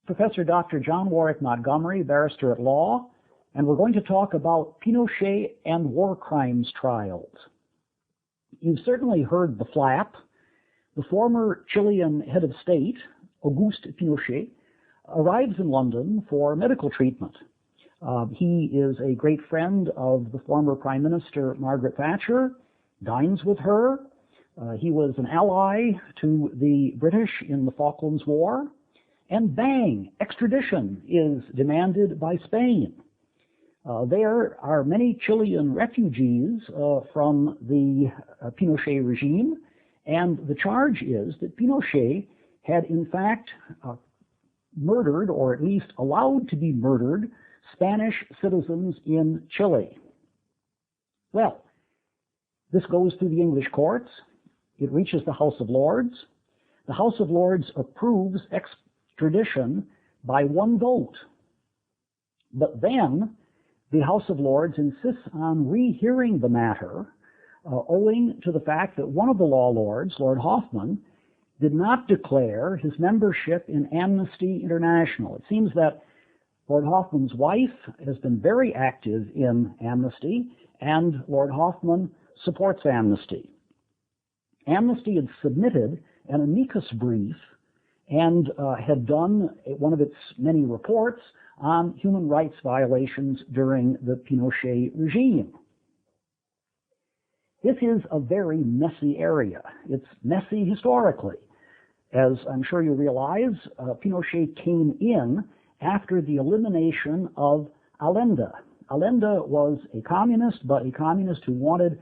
Professor Dr. John Warwick Montgomery, barrister at law, and we're going to talk about Pinochet and war crimes trials. You've certainly heard the flap. The former Chilean head of state, Auguste Pinochet, arrives in London for medical treatment. He is a great friend of the former Prime Minister Margaret Thatcher, dines with her. He was an ally to the British in the Falklands War. And bang, extradition is demanded by Spain. There are many Chilean refugees from the Pinochet regime, and the charge is that Pinochet had in fact murdered, or at least allowed to be murdered, Spanish citizens in Chile. Well, this goes through the English courts. It reaches the House of Lords. The House of Lords approves extradition by one vote. But then the House of Lords insists on rehearing the matter, owing to the fact that one of the law lords, Lord Hoffman, did not declare his membership in Amnesty International. It seems that Lord Hoffman's wife has been very active in Amnesty, and Lord Hoffman supports Amnesty. Amnesty had submitted an amicus brief and had done one of its many reports on human rights violations during the Pinochet regime. This is a very messy area. It's messy historically. As I'm sure you realize, Pinochet came in after the elimination of Allende. Allende was a communist, but a communist who wanted,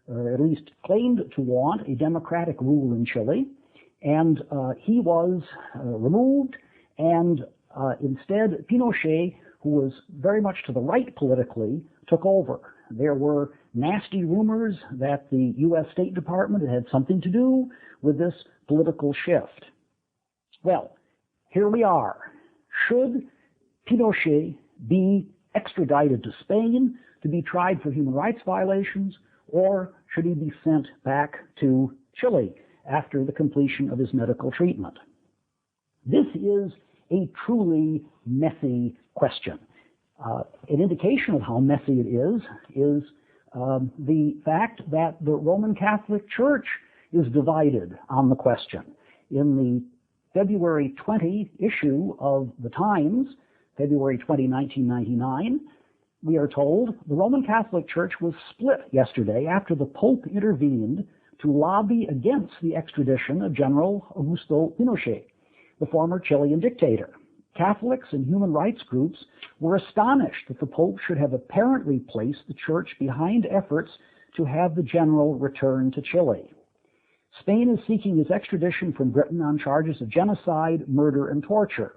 or at least claimed to want, a democratic rule in Chile. And he was removed, and instead Pinochet, who was very much to the right politically, took over. There were nasty rumors that the U.S. State Department had something to do with this political shift. Well, here we are. Should Pinochet be extradited to Spain to be tried for human rights violations, or should he be sent back to Chile after the completion of his medical treatment? This is a truly messy question. An indication of how messy it is the fact that the Roman Catholic Church is divided on the question. In the February 20 issue of the Times, February 20, 1999, we are told the Roman Catholic Church was split yesterday after the Pope intervened to lobby against the extradition of General Augusto Pinochet, the former Chilean dictator. Catholics and human rights groups were astonished that the Pope should have apparently placed the Church behind efforts to have the general return to Chile. Spain is seeking his extradition from Britain on charges of genocide, murder, and torture.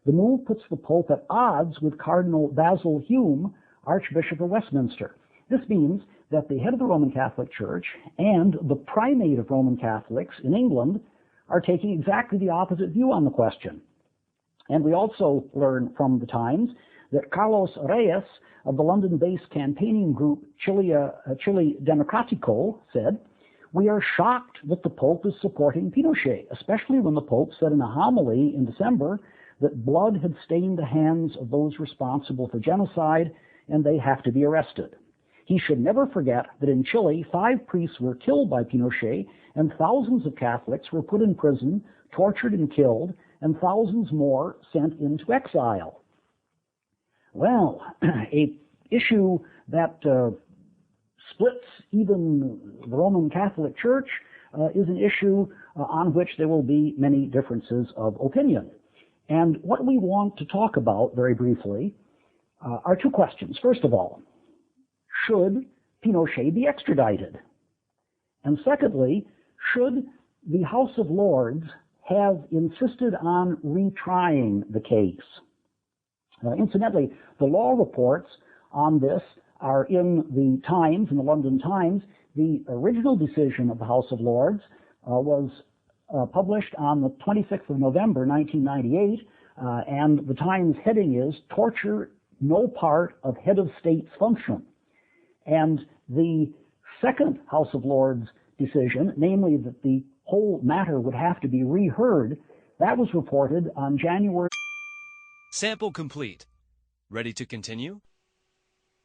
The move puts the Pope at odds with Cardinal Basil Hume, Archbishop of Westminster. This means that the head of the Roman Catholic Church and the primate of Roman Catholics in England are taking exactly the opposite view on the question. And we also learn from the Times that Carlos Reyes of the London-based campaigning group Chile Democratico said, "We are shocked that the Pope is supporting Pinochet, especially when the Pope said in a homily in December that blood had stained the hands of those responsible for genocide and they have to be arrested. He should never forget that in Chile, 5 priests were killed by Pinochet and thousands of Catholics were put in prison, tortured and killed, and thousands more sent into exile." Well, a issue that splits even the Roman Catholic Church is an issue on which there will be many differences of opinion. And what we want to talk about very briefly are 2 questions. First of all, should Pinochet be extradited? And secondly, should the House of Lords have insisted on retrying the case? Incidentally, the law reports on this are in the Times, in the London Times. The original decision of the House of Lords was published on the 26th of November, 1998, and the Times heading is "Torture No Part of Head of State's Function." And the second House of Lords decision, namely that the whole matter would have to be reheard, that was reported on January Sample complete. Ready to continue?